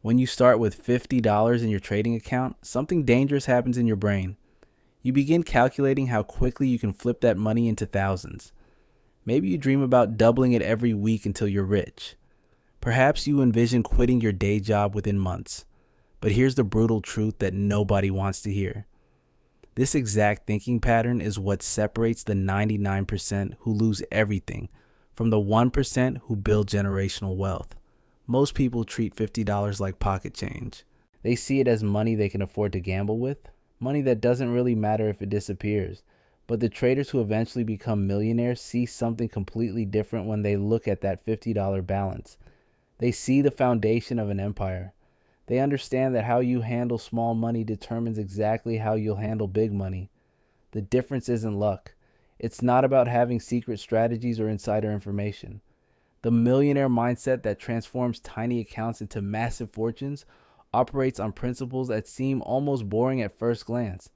When you start with $50 in your trading account, something dangerous happens in your brain. You begin calculating how quickly you can flip that money into thousands. Maybe you dream about doubling it every week until you're rich. Perhaps you envision quitting your day job within months. But here's the brutal truth that nobody wants to hear. This exact thinking pattern is what separates the 99% who lose everything from the 1% who build generational wealth. Most people treat $50 like pocket change. They see it as money they can afford to gamble with, money that doesn't really matter if it disappears. But the traders who eventually become millionaires see something completely different when they look at that $50 balance. They see the foundation of an empire. They understand that how you handle small money determines exactly how you'll handle big money. The difference isn't luck. It's not about having secret strategies or insider information. The millionaire mindset that transforms tiny accounts into massive fortunes operates on principles that seem almost boring at first glance.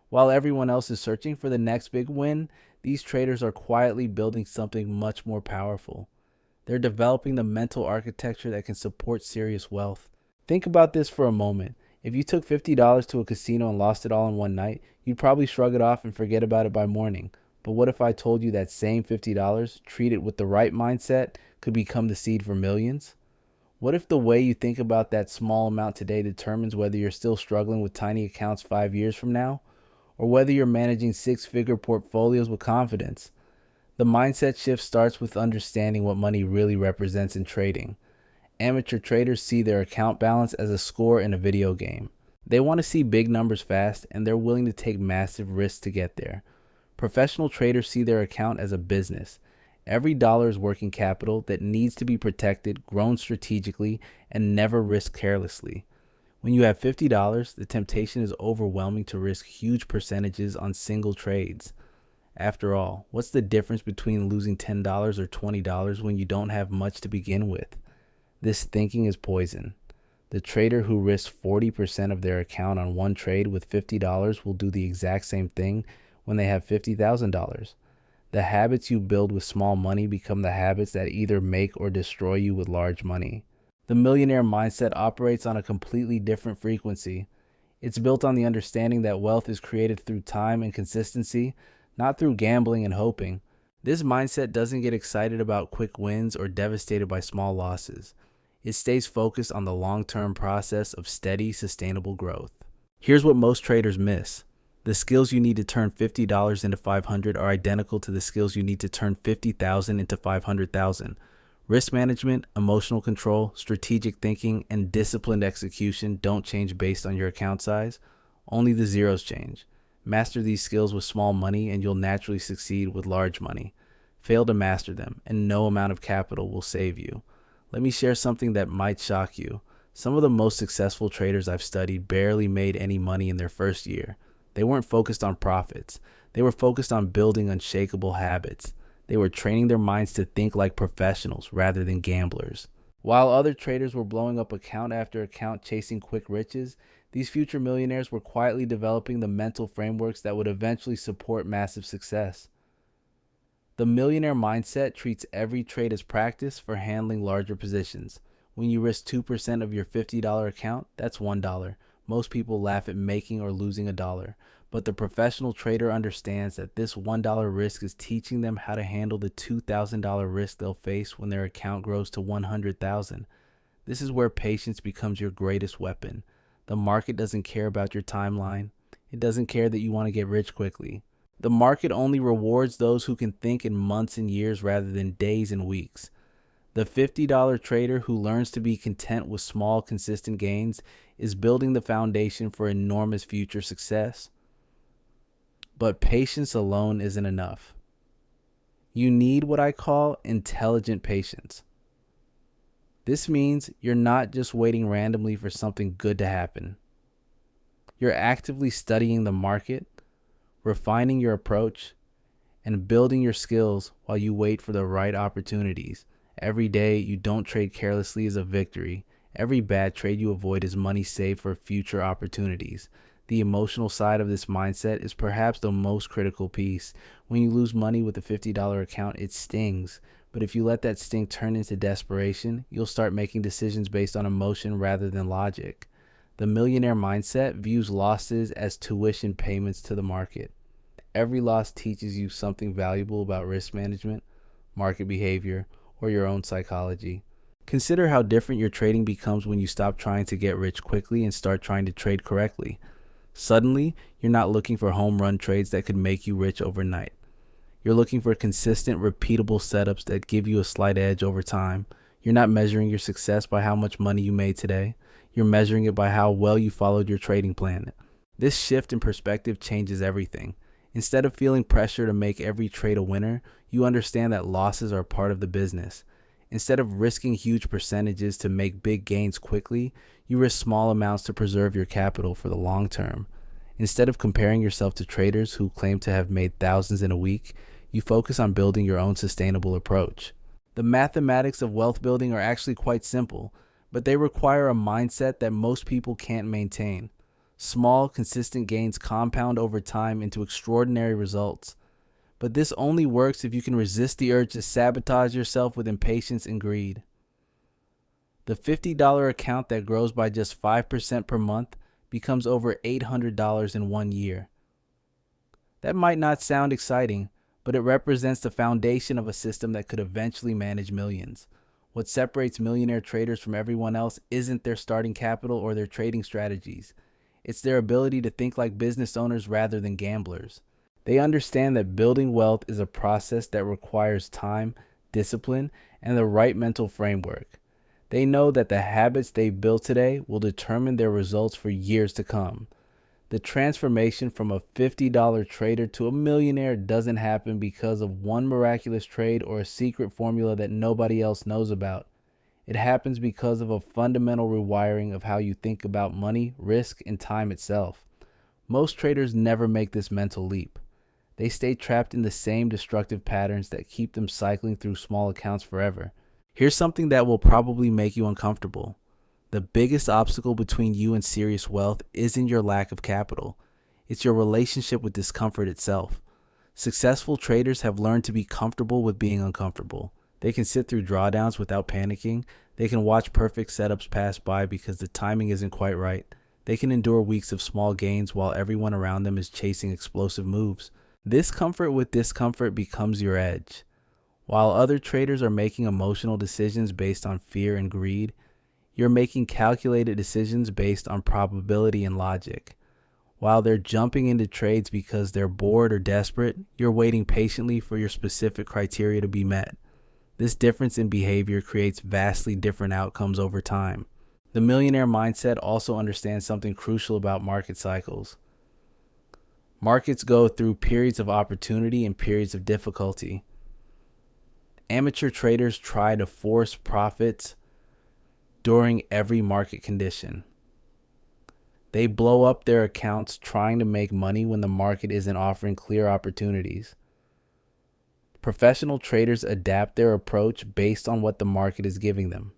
While everyone else is searching for the next big win, these traders are quietly building something much more powerful. They're developing the mental architecture that can support serious wealth. Think about this for a moment. If you took $50 to a casino and lost it all in one night, you'd probably shrug it off and forget about it by morning. But what if I told you that same $50, treated with the right mindset, could become the seed for millions? What if the way you think about that small amount today determines whether you're still struggling with tiny accounts 5 years from now, or whether you're managing six-figure portfolios with confidence? The mindset shift starts with understanding what money really represents in trading. Amateur traders see their account balance as a score in a video game. They want to see big numbers fast, and they're willing to take massive risks to get there. Professional traders see their account as a business. Every dollar is working capital that needs to be protected, grown strategically, and never risked carelessly. When you have $50, the temptation is overwhelming to risk huge percentages on single trades. After all, what's the difference between losing $10 or $20 when you don't have much to begin with? This thinking is poison. The trader who risks 40% of their account on one trade with $50 will do the exact same thing when they have $50,000. The habits you build with small money become the habits that either make or destroy you with large money. The millionaire mindset operates on a completely different frequency. It's built on the understanding that wealth is created through time and consistency, not through gambling and hoping. This mindset doesn't get excited about quick wins or devastated by small losses. It stays focused on the long-term process of steady, sustainable growth. Here's what most traders miss. The skills you need to turn $50 into $500 are identical to the skills you need to turn $50,000 into $500,000. Risk management, emotional control, strategic thinking, and disciplined execution don't change based on your account size. Only the zeros change. Master these skills with small money and you'll naturally succeed with large money. Fail to master them, and no amount of capital will save you. Let me share something that might shock you. Some of the most successful traders I've studied barely made any money in their first year. They weren't focused on profits. They were focused on building unshakable habits. They were training their minds to think like professionals rather than gamblers. While other traders were blowing up account after account chasing quick riches, these future millionaires were quietly developing the mental frameworks that would eventually support massive success. The millionaire mindset treats every trade as practice for handling larger positions. When you risk 2% of your $50 account, that's $1. Most people laugh at making or losing a dollar, but the professional trader understands that this $1 risk is teaching them how to handle the $2,000 risk they'll face when their account grows to $100,000. This is where patience becomes your greatest weapon. The market doesn't care about your timeline. It doesn't care that you want to get rich quickly. The market only rewards those who can think in months and years rather than days and weeks. The $50 trader who learns to be content with small, consistent gains is building the foundation for enormous future success. But patience alone isn't enough. You need what I call intelligent patience. This means you're not just waiting randomly for something good to happen. You're actively studying the market, refining your approach, and building your skills while you wait for the right opportunities. Every day you don't trade carelessly is a victory. Every bad trade you avoid is money saved for future opportunities. The emotional side of this mindset is perhaps the most critical piece. When you lose money with a $50 account, it stings, But if you let that sting turn into desperation, you'll start making decisions based on emotion rather than logic. The millionaire mindset views losses as tuition payments to the market. Every loss teaches you something valuable about risk management, market behavior, or your own psychology. Consider how different your trading becomes when you stop trying to get rich quickly and start trying to trade correctly. Suddenly, you're not looking for home run trades that could make you rich overnight. You're looking for consistent, repeatable setups that give you a slight edge over time. You're not measuring your success by how much money you made today. You're measuring it by how well you followed your trading plan. This shift in perspective changes everything. Instead of feeling pressure to make every trade a winner, you understand that losses are part of the business. Instead of risking huge percentages to make big gains quickly, you risk small amounts to preserve your capital for the long term. Instead of comparing yourself to traders who claim to have made thousands in a week, you focus on building your own sustainable approach. The mathematics of wealth building are actually quite simple, but they require a mindset that most people can't maintain. Small, consistent gains compound over time into extraordinary results. But this only works if you can resist the urge to sabotage yourself with impatience and greed. The $50 account that grows by just 5% per month becomes over $800 in 1 year. That might not sound exciting, but it represents the foundation of a system that could eventually manage millions. What separates millionaire traders from everyone else isn't their starting capital or their trading strategies. It's their ability to think like business owners rather than gamblers. They understand that building wealth is a process that requires time, discipline, and the right mental framework. They know that the habits they build today will determine their results for years to come. The transformation from a $50 trader to a millionaire doesn't happen because of one miraculous trade or a secret formula that nobody else knows about. It happens because of a fundamental rewiring of how you think about money, risk, and time itself. Most traders never make this mental leap. They stay trapped in the same destructive patterns that keep them cycling through small accounts forever. Here's something that will probably make you uncomfortable. The biggest obstacle between you and serious wealth isn't your lack of capital. It's your relationship with discomfort itself. Successful traders have learned to be comfortable with being uncomfortable. They can sit through drawdowns without panicking. They can watch perfect setups pass by because the timing isn't quite right. They can endure weeks of small gains while everyone around them is chasing explosive moves. This comfort with discomfort becomes your edge. While other traders are making emotional decisions based on fear and greed, you're making calculated decisions based on probability and logic. While they're jumping into trades because they're bored or desperate, you're waiting patiently for your specific criteria to be met. This difference in behavior creates vastly different outcomes over time. The millionaire mindset also understands something crucial about market cycles. Markets go through periods of opportunity and periods of difficulty. Amateur traders try to force profits during every market condition. They blow up their accounts trying to make money when the market isn't offering clear opportunities. Professional traders adapt their approach based on what the market is giving them.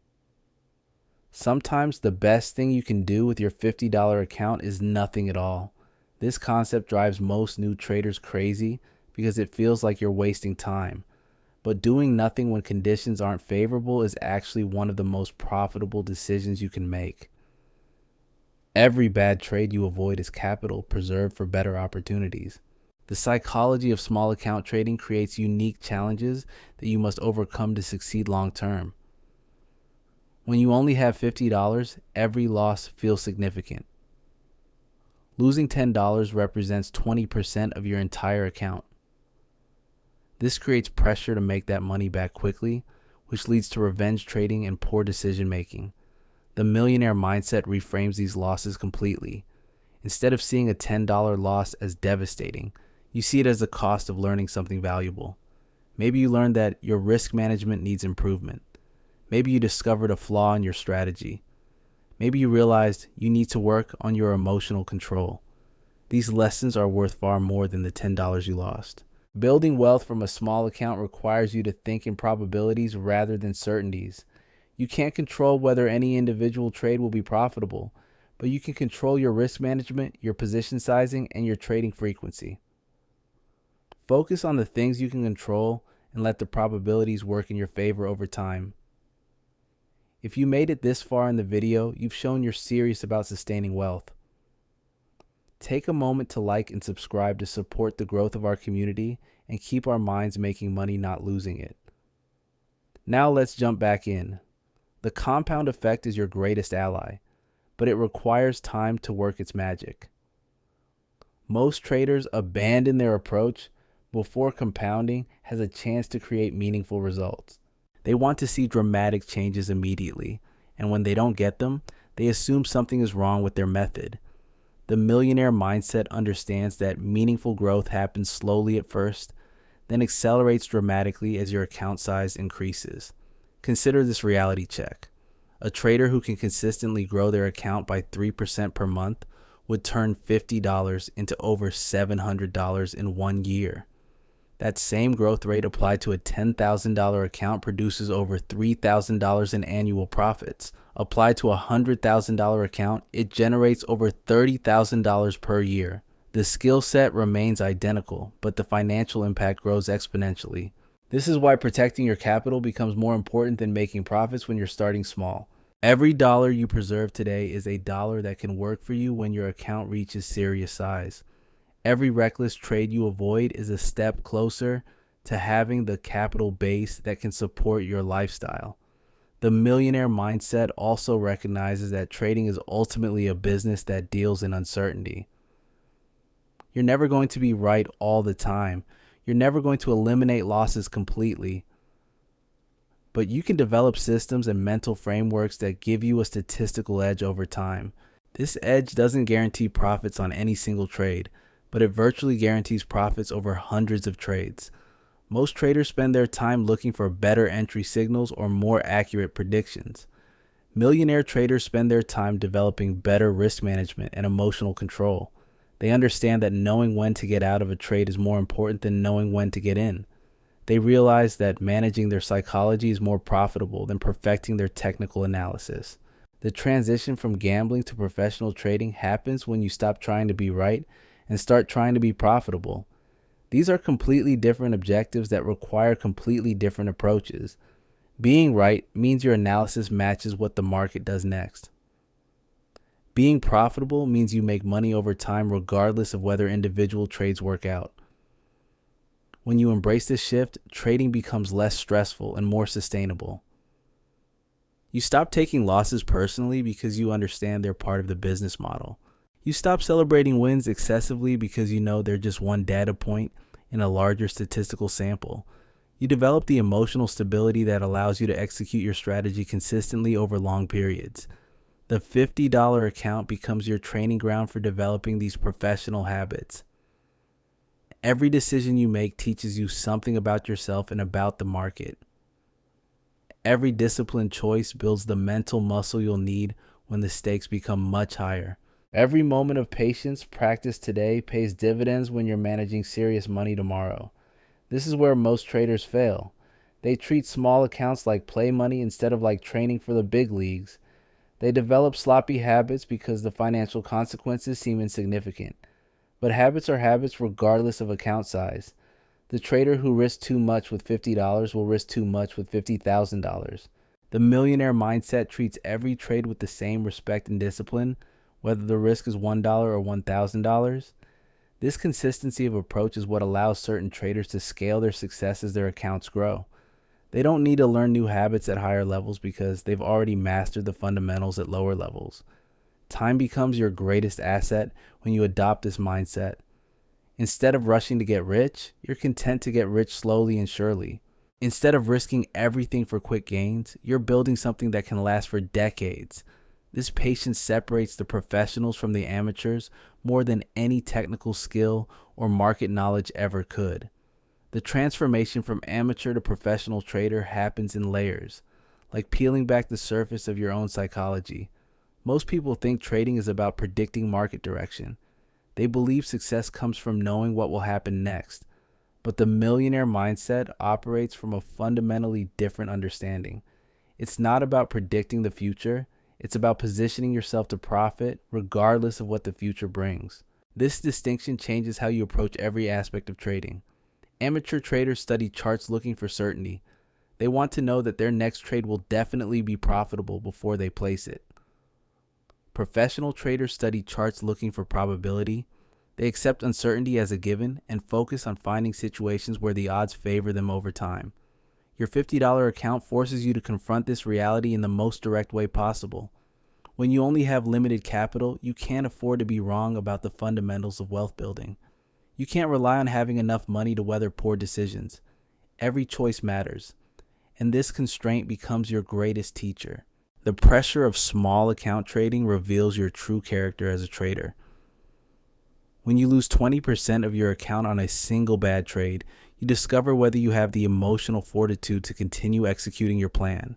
Sometimes the best thing you can do with your $50 account is nothing at all. This concept drives most new traders crazy because it feels like you're wasting time. But doing nothing when conditions aren't favorable is actually one of the most profitable decisions you can make. Every bad trade you avoid is capital preserved for better opportunities. The psychology of small account trading creates unique challenges that you must overcome to succeed long term. When you only have $50, every loss feels significant. Losing $10 represents 20% of your entire account. This creates pressure to make that money back quickly, which leads to revenge trading and poor decision making. The millionaire mindset reframes these losses completely. Instead of seeing a $10 loss as devastating, you see it as the cost of learning something valuable. Maybe you learned that your risk management needs improvement. Maybe you discovered a flaw in your strategy. Maybe you realized you need to work on your emotional control. These lessons are worth far more than the $10 you lost. Building wealth from a small account requires you to think in probabilities rather than certainties. You can't control whether any individual trade will be profitable, but you can control your risk management, your position sizing, and your trading frequency. Focus on the things you can control and let the probabilities work in your favor over time. If you made it this far in the video, you've shown you're serious about sustaining wealth. Take a moment to like and subscribe to support the growth of our community and keep our minds making money, not losing it. Now let's jump back in. The compound effect is your greatest ally, but it requires time to work its magic. Most traders abandon their approach before compounding has a chance to create meaningful results. They want to see dramatic changes immediately, and when they don't get them, they assume something is wrong with their method. The millionaire mindset understands that meaningful growth happens slowly at first, then accelerates dramatically as your account size increases. Consider this reality check. A trader who can consistently grow their account by 3% per month would turn $50 into over $700 in 1 year. That same growth rate applied to a $10,000 account produces over $3,000 in annual profits. Applied to a $100,000 account, it generates over $30,000 per year. The skill set remains identical, but the financial impact grows exponentially. This is why protecting your capital becomes more important than making profits when you're starting small. Every dollar you preserve today is a dollar that can work for you when your account reaches serious size. Every reckless trade you avoid is a step closer to having the capital base that can support your lifestyle. The millionaire mindset also recognizes that trading is ultimately a business that deals in uncertainty. You're never going to be right all the time. You're never going to eliminate losses completely. But you can develop systems and mental frameworks that give you a statistical edge over time. This edge doesn't guarantee profits on any single trade, but it virtually guarantees profits over hundreds of trades. Most traders spend their time looking for better entry signals or more accurate predictions. Millionaire traders spend their time developing better risk management and emotional control. They understand that knowing when to get out of a trade is more important than knowing when to get in. They realize that managing their psychology is more profitable than perfecting their technical analysis. The transition from gambling to professional trading happens when you stop trying to be right and start trying to be profitable. These are completely different objectives that require completely different approaches. Being right means your analysis matches what the market does next. Being profitable means you make money over time regardless of whether individual trades work out. When you embrace this shift, trading becomes less stressful and more sustainable. You stop taking losses personally because you understand they're part of the business model. You stop celebrating wins excessively because you know they're just one data point in a larger statistical sample. You develop the emotional stability that allows you to execute your strategy consistently over long periods. The $50 account becomes your training ground for developing these professional habits. Every decision you make teaches you something about yourself and about the market. Every disciplined choice builds the mental muscle you'll need when the stakes become much higher. Every moment of patience practiced today pays dividends when you're managing serious money tomorrow. This is where most traders fail. They treat small accounts like play money instead of like training for the big leagues. They develop sloppy habits because the financial consequences seem insignificant. But habits are habits regardless of account size. The trader who risks too much with $50 will risk too much with $50,000. The millionaire mindset treats every trade with the same respect and discipline, whether the risk is $1 or $1,000. This consistency of approach is what allows certain traders to scale their success as their accounts grow. They don't need to learn new habits at higher levels because they've already mastered the fundamentals at lower levels. Time becomes your greatest asset when you adopt this mindset. Instead of rushing to get rich, you're content to get rich slowly and surely. Instead of risking everything for quick gains, you're building something that can last for decades. This patience separates the professionals from the amateurs more than any technical skill or market knowledge ever could. The transformation from amateur to professional trader happens in layers, like peeling back the surface of your own psychology. Most people think trading is about predicting market direction. They believe success comes from knowing what will happen next. But the millionaire mindset operates from a fundamentally different understanding. It's not about predicting the future. It's about positioning yourself to profit regardless of what the future brings. This distinction changes how you approach every aspect of trading. Amateur traders study charts looking for certainty. They want to know that their next trade will definitely be profitable before they place it. Professional traders study charts looking for probability. They accept uncertainty as a given and focus on finding situations where the odds favor them over time. Your $50 account forces you to confront this reality in the most direct way possible. When you only have limited capital, you can't afford to be wrong about the fundamentals of wealth building. You can't rely on having enough money to weather poor decisions. Every choice matters, and this constraint becomes your greatest teacher. The pressure of small account trading reveals your true character as a trader. When you lose 20% of your account on a single bad trade, you discover whether you have the emotional fortitude to continue executing your plan.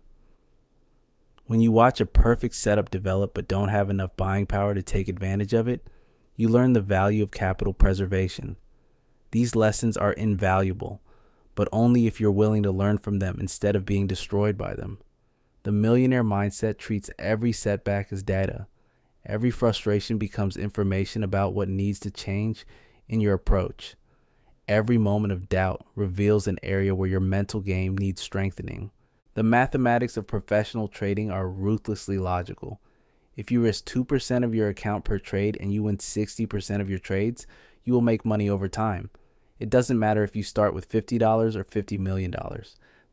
When you watch a perfect setup develop but don't have enough buying power to take advantage of it, you learn the value of capital preservation. These lessons are invaluable, but only if you're willing to learn from them instead of being destroyed by them. The millionaire mindset treats every setback as data. Every frustration becomes information about what needs to change in your approach. Every moment of doubt reveals an area where your mental game needs strengthening. The mathematics of professional trading are ruthlessly logical. If you risk 2% of your account per trade and you win 60% of your trades, you will make money over time. It doesn't matter if you start with $50 or $50 million.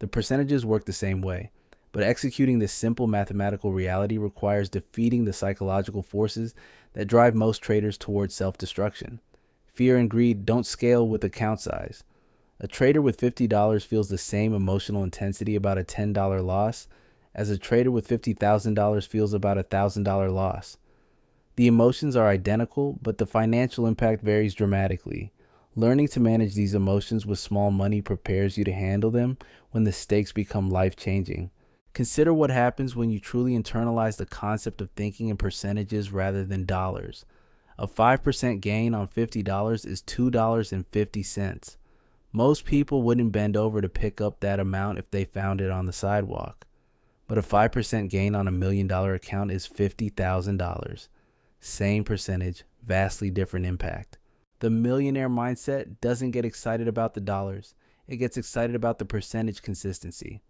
The percentages work the same way. But executing this simple mathematical reality requires defeating the psychological forces that drive most traders towards self-destruction. Fear and greed don't scale with account size. A trader with $50 feels the same emotional intensity about a $10 loss as a trader with $50,000 feels about a $1,000 loss. The emotions are identical, but the financial impact varies dramatically. Learning to manage these emotions with small money prepares you to handle them when the stakes become life-changing. Consider what happens when you truly internalize the concept of thinking in percentages rather than dollars. A 5% gain on $50 is $2.50. Most people wouldn't bend over to pick up that amount if they found it on the sidewalk. But a 5% gain on $1 million account is $50,000. Same percentage, vastly different impact. The millionaire mindset doesn't get excited about the dollars. It gets excited about the percentage consistency.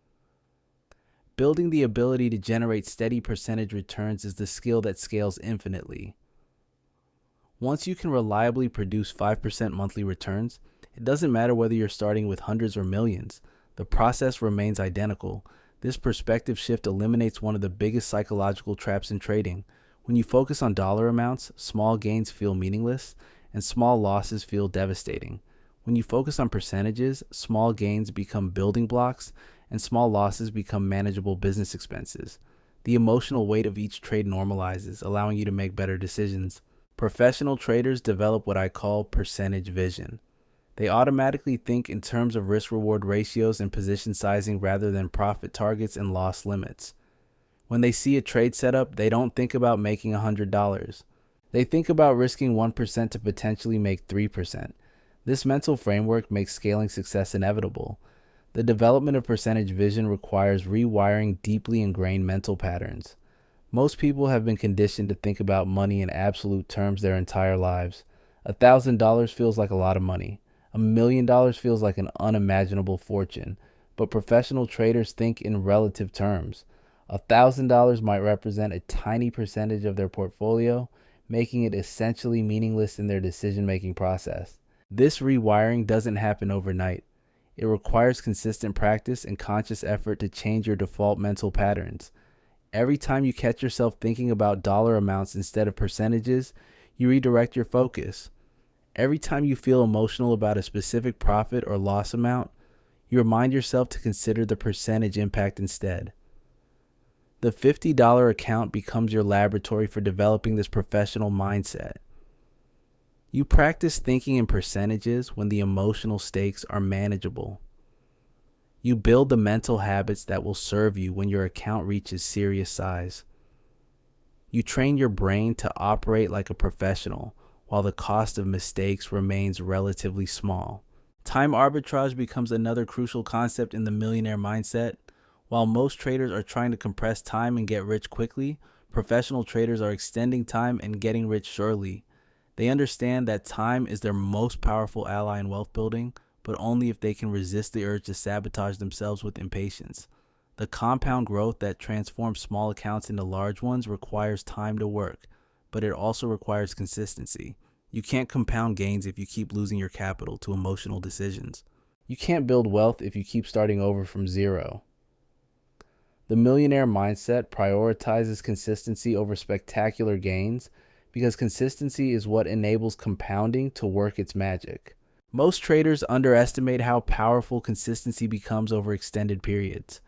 Building the ability to generate steady percentage returns is the skill that scales infinitely. Once you can reliably produce 5% monthly returns, it doesn't matter whether you're starting with hundreds or millions. The process remains identical. This perspective shift eliminates one of the biggest psychological traps in trading. When you focus on dollar amounts, small gains feel meaningless, and small losses feel devastating. When you focus on percentages, small gains become building blocks, and small losses become manageable business expenses. The emotional weight of each trade normalizes, allowing you to make better decisions. Professional traders develop what I call percentage vision. They automatically think in terms of risk-reward ratios and position sizing rather than profit targets and loss limits. When they see a trade setup, they don't think about making $100. They think about risking 1% to potentially make 3%. This mental framework makes scaling success inevitable. The development of percentage vision requires rewiring deeply ingrained mental patterns. Most people have been conditioned to think about money in absolute terms their entire lives. $1,000 feels like a lot of money. $1 million feels like an unimaginable fortune. But professional traders think in relative terms. $1,000 might represent a tiny percentage of their portfolio, making it essentially meaningless in their decision-making process. This rewiring doesn't happen overnight. It requires consistent practice and conscious effort to change your default mental patterns. Every time you catch yourself thinking about dollar amounts instead of percentages, you redirect your focus. Every time you feel emotional about a specific profit or loss amount, you remind yourself to consider the percentage impact instead. The $50 account becomes your laboratory for developing this professional mindset. You practice thinking in percentages when the emotional stakes are manageable. You build the mental habits that will serve you when your account reaches serious size. You train your brain to operate like a professional while the cost of mistakes remains relatively small. Time arbitrage becomes another crucial concept in the millionaire mindset. While most traders are trying to compress time and get rich quickly, professional traders are extending time and getting rich surely. They understand that time is their most powerful ally in wealth building, but only if they can resist the urge to sabotage themselves with impatience. The compound growth that transforms small accounts into large ones requires time to work, but it also requires consistency. You can't compound gains if you keep losing your capital to emotional decisions. You can't build wealth if you keep starting over from zero. The millionaire mindset prioritizes consistency over spectacular gains because consistency is what enables compounding to work its magic. Most traders underestimate how powerful consistency becomes over extended periods.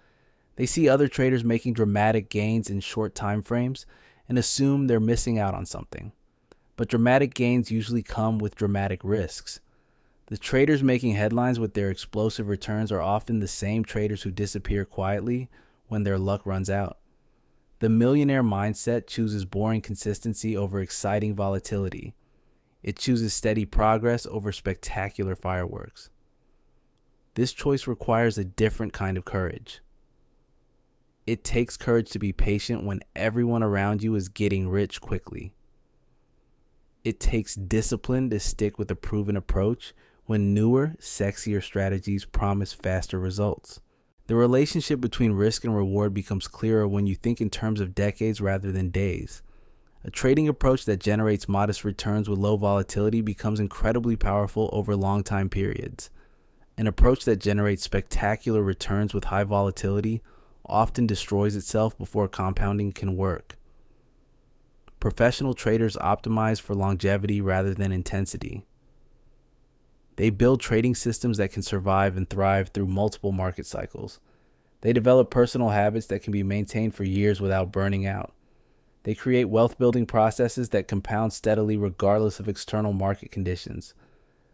They see other traders making dramatic gains in short time frames and assume they're missing out on something. But dramatic gains usually come with dramatic risks. The traders making headlines with their explosive returns are often the same traders who disappear quietly when their luck runs out. The millionaire mindset chooses boring consistency over exciting volatility. It chooses steady progress over spectacular fireworks. This choice requires a different kind of courage. It takes courage to be patient when everyone around you is getting rich quickly. It takes discipline to stick with a proven approach when newer, sexier strategies promise faster results. The relationship between risk and reward becomes clearer when you think in terms of decades rather than days. A trading approach that generates modest returns with low volatility becomes incredibly powerful over long time periods. An approach that generates spectacular returns with high volatility often destroys itself before compounding can work. Professional traders optimize for longevity rather than intensity. They build trading systems that can survive and thrive through multiple market cycles. They develop personal habits that can be maintained for years without burning out. They create wealth-building processes that compound steadily regardless of external market conditions.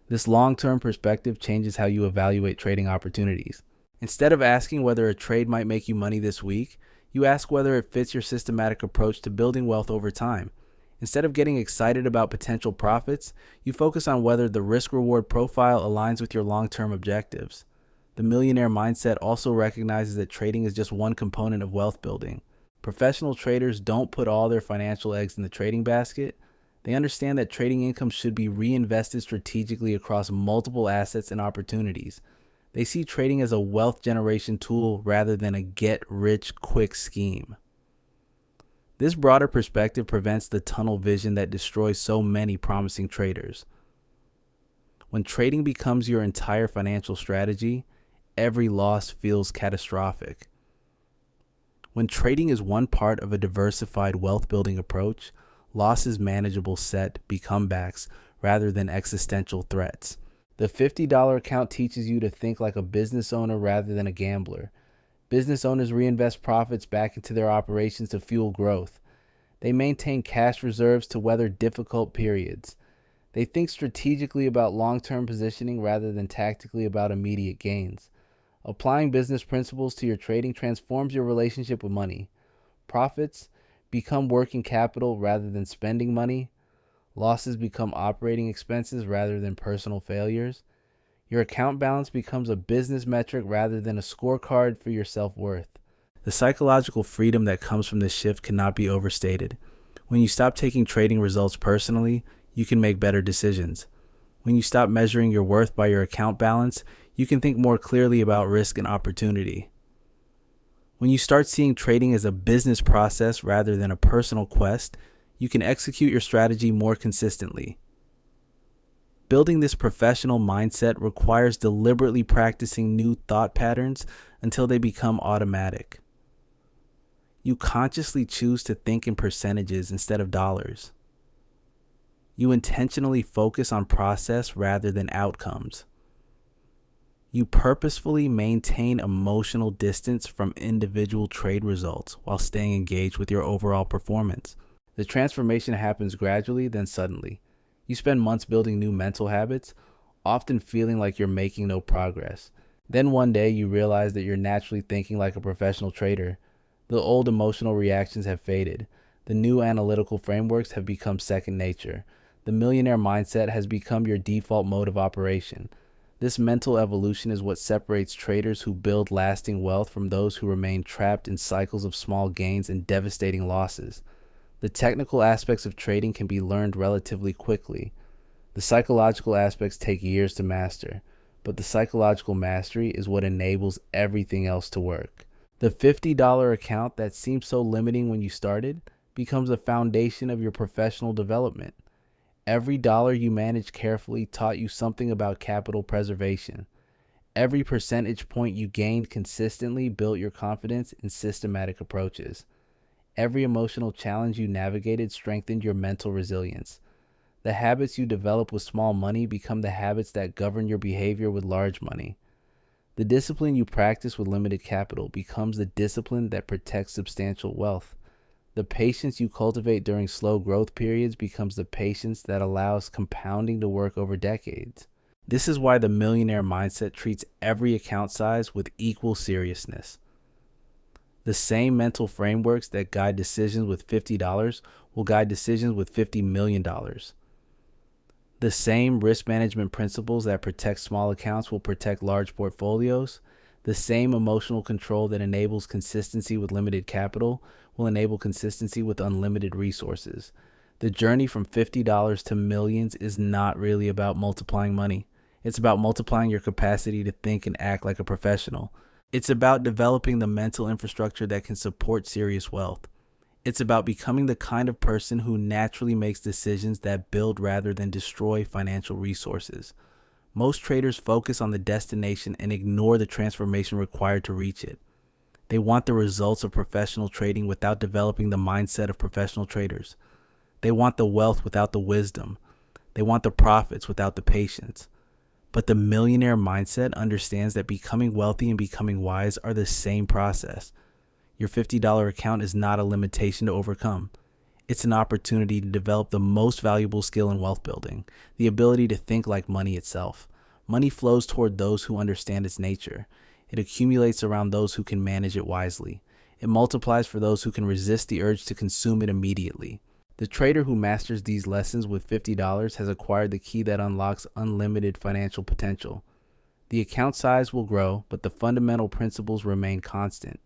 This long-term perspective changes how you evaluate trading opportunities. Instead of asking whether a trade might make you money this week, you ask whether it fits your systematic approach to building wealth over time. Instead of getting excited about potential profits, you focus on whether the risk-reward profile aligns with your long-term objectives. The millionaire mindset also recognizes that trading is just one component of wealth building. Professional traders don't put all their financial eggs in the trading basket. They understand that trading income should be reinvested strategically across multiple assets and opportunities. They see trading as a wealth generation tool rather than a get-rich-quick scheme. This broader perspective prevents the tunnel vision that destroys so many promising traders. When trading becomes your entire financial strategy, every loss feels catastrophic. When trading is one part of a diversified wealth-building approach, losses manageable set be comebacks rather than existential threats. The $50 account teaches you to think like a business owner rather than a gambler. Business owners reinvest profits back into their operations to fuel growth. They maintain cash reserves to weather difficult periods. They think strategically about long-term positioning rather than tactically about immediate gains. Applying business principles to your trading transforms your relationship with money. Profits become working capital rather than spending money. Losses become operating expenses rather than personal failures. Your account balance becomes a business metric rather than a scorecard for your self-worth. The psychological freedom that comes from this shift cannot be overstated. When you stop taking trading results personally, you can make better decisions. When you stop measuring your worth by your account balance, you can think more clearly about risk and opportunity. When you start seeing trading as a business process rather than a personal quest, you can execute your strategy more consistently. Building this professional mindset requires deliberately practicing new thought patterns until they become automatic. You consciously choose to think in percentages instead of dollars. You intentionally focus on process rather than outcomes. You purposefully maintain emotional distance from individual trade results while staying engaged with your overall performance. The transformation happens gradually, then suddenly. You spend months building new mental habits, often feeling like you're making no progress. Then one day you realize that you're naturally thinking like a professional trader. The old emotional reactions have faded. The new analytical frameworks have become second nature. The millionaire mindset has become your default mode of operation. This mental evolution is what separates traders who build lasting wealth from those who remain trapped in cycles of small gains and devastating losses. The technical aspects of trading can be learned relatively quickly. The psychological aspects take years to master. but the psychological mastery is what enables everything else to work. The $50 account that seemed so limiting when you started becomes the foundation of your professional development. Every dollar you managed carefully taught you something about capital preservation. Every percentage point you gained consistently built your confidence in systematic approaches. Every emotional challenge you navigated strengthened your mental resilience. The habits you develop with small money become the habits that govern your behavior with large money. The discipline you practice with limited capital becomes the discipline that protects substantial wealth. The patience you cultivate during slow growth periods becomes the patience that allows compounding to work over decades. This is why the millionaire mindset treats every account size with equal seriousness. The same mental frameworks that guide decisions with $50 will guide decisions with $50 million. The same risk management principles that protect small accounts will protect large portfolios. The same emotional control that enables consistency with limited capital will enable consistency with unlimited resources. The journey from $50 to millions is not really about multiplying money. It's about multiplying your capacity to think and act like a professional. It's about developing the mental infrastructure that can support serious wealth. It's about becoming the kind of person who naturally makes decisions that build rather than destroy financial resources. Most traders focus on the destination and ignore the transformation required to reach it. They want the results of professional trading without developing the mindset of professional traders. They want the wealth without the wisdom. They want the profits without the patience. But the millionaire mindset understands that becoming wealthy and becoming wise are the same process. Your $50 account is not a limitation to overcome. It's an opportunity to develop the most valuable skill in wealth building, the ability to think like money itself. Money flows toward those who understand its nature. It accumulates around those who can manage it wisely. It multiplies for those who can resist the urge to consume it immediately. The trader who masters these lessons with $50 has acquired the key that unlocks unlimited financial potential. The account size will grow, but the fundamental principles remain constant.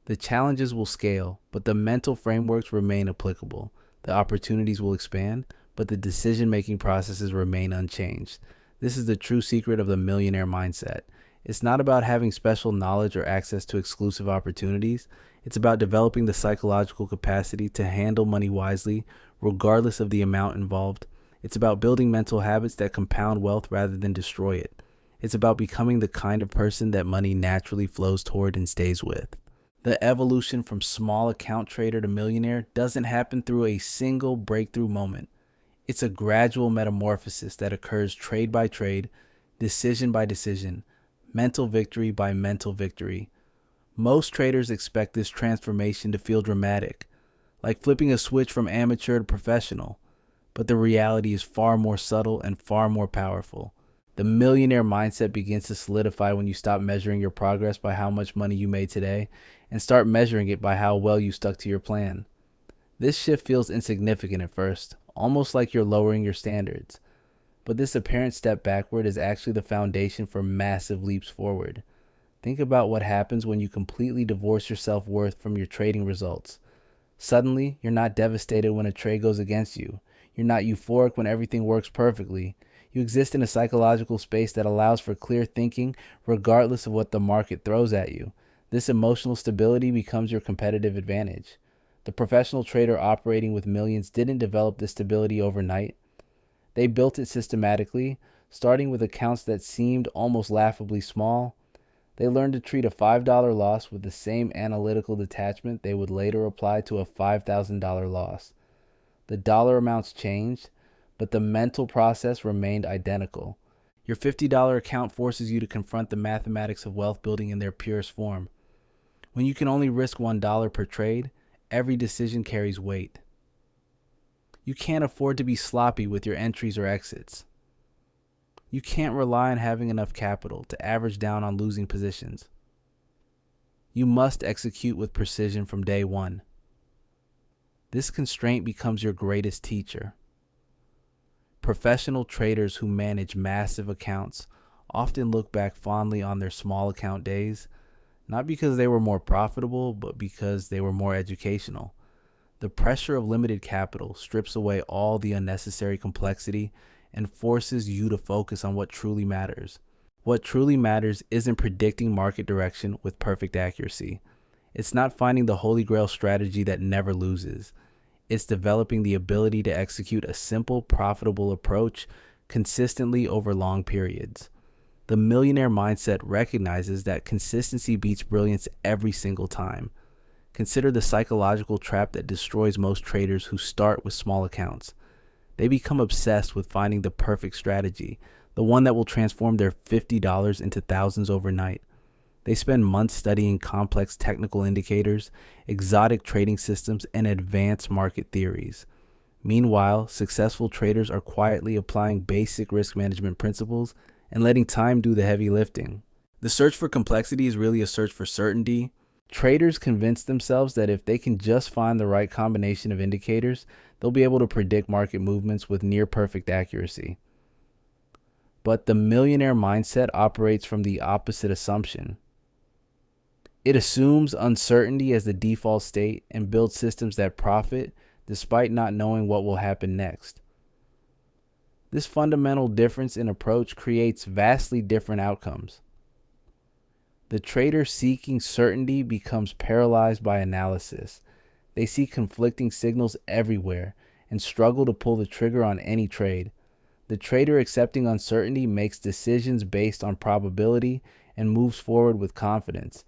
The challenges will scale, but the mental frameworks remain applicable. The opportunities will expand, but the decision-making processes remain unchanged. This is the true secret of the millionaire mindset. It's not about having special knowledge or access to exclusive opportunities. It's about developing the psychological capacity to handle money wisely, regardless of the amount involved. It's about building mental habits that compound wealth rather than destroy it. It's about becoming the kind of person that money naturally flows toward and stays with. The evolution from small account trader to millionaire doesn't happen through a single breakthrough moment. It's a gradual metamorphosis that occurs trade by trade, decision by decision, mental victory by mental victory. Most traders expect this transformation to feel dramatic, like flipping a switch from amateur to professional, but the reality is far more subtle and far more powerful. The millionaire mindset begins to solidify when you stop measuring your progress by how much money you made today and start measuring it by how well you stuck to your plan. This shift feels insignificant at first, almost like you're lowering your standards. But this apparent step backward is actually the foundation for massive leaps forward. Think about what happens when you completely divorce your self-worth from your trading results. Suddenly, you're not devastated when a trade goes against you. You're not euphoric when everything works perfectly. You exist in a psychological space that allows for clear thinking regardless of what the market throws at you. This emotional stability becomes your competitive advantage. The professional trader operating with millions didn't develop this stability overnight. They built it systematically, starting with accounts that seemed almost laughably small. They learned to treat a $5 loss with the same analytical detachment they would later apply to a $5,000 loss. The dollar amounts changed, but the mental process remained identical. Your $50 account forces you to confront the mathematics of wealth building in their purest form. When you can only risk $1 per trade, every decision carries weight. You can't afford to be sloppy with your entries or exits. You can't rely on having enough capital to average down on losing positions. You must execute with precision from day one. This constraint becomes your greatest teacher. Professional traders who manage massive accounts often look back fondly on their small account days, not because they were more profitable, but because they were more educational. The pressure of limited capital strips away all the unnecessary complexity and forces you to focus on what truly matters. What truly matters isn't predicting market direction with perfect accuracy. It's not finding the holy grail strategy that never loses. It's developing the ability to execute a simple, profitable approach consistently over long periods. The millionaire mindset recognizes that consistency beats brilliance every single time. Consider the psychological trap that destroys most traders who start with small accounts. They become obsessed with finding the perfect strategy, the one that will transform their $50 into thousands overnight. They spend months studying complex technical indicators, exotic trading systems, and advanced market theories. Meanwhile, successful traders are quietly applying basic risk management principles and letting time do the heavy lifting. The search for complexity is really a search for certainty. Traders convince themselves that if they can just find the right combination of indicators, they'll be able to predict market movements with near perfect accuracy. But the millionaire mindset operates from the opposite assumption. It assumes uncertainty as the default state and builds systems that profit despite not knowing what will happen next. This fundamental difference in approach creates vastly different outcomes. The trader seeking certainty becomes paralyzed by analysis. They see conflicting signals everywhere and struggle to pull the trigger on any trade. The trader accepting uncertainty makes decisions based on probability and moves forward with confidence,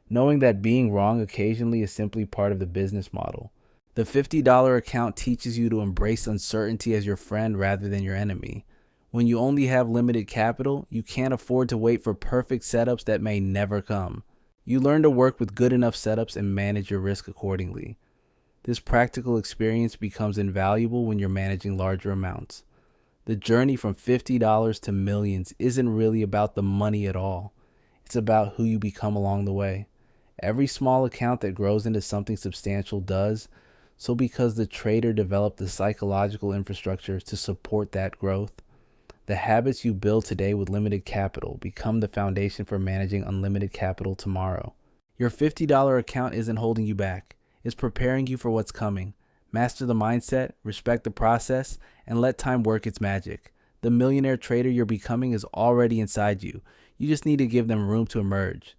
knowing that being wrong occasionally is simply part of the business model. The $50 account teaches you to embrace uncertainty as your friend rather than your enemy. When you only have limited capital, you can't afford to wait for perfect setups that may never come. You learn to work with good enough setups and manage your risk accordingly. This practical experience becomes invaluable when you're managing larger amounts. The journey from $50 to millions isn't really about the money at all. It's about who you become along the way. Every small account that grows into something substantial does so because the trader developed the psychological infrastructure to support that growth. The habits you build today with limited capital become the foundation for managing unlimited capital tomorrow. Your $50 account isn't holding you back. It's preparing you for what's coming. Master the mindset, respect the process, and let time work its magic. The millionaire trader you're becoming is already inside you. You just need to give them room to emerge.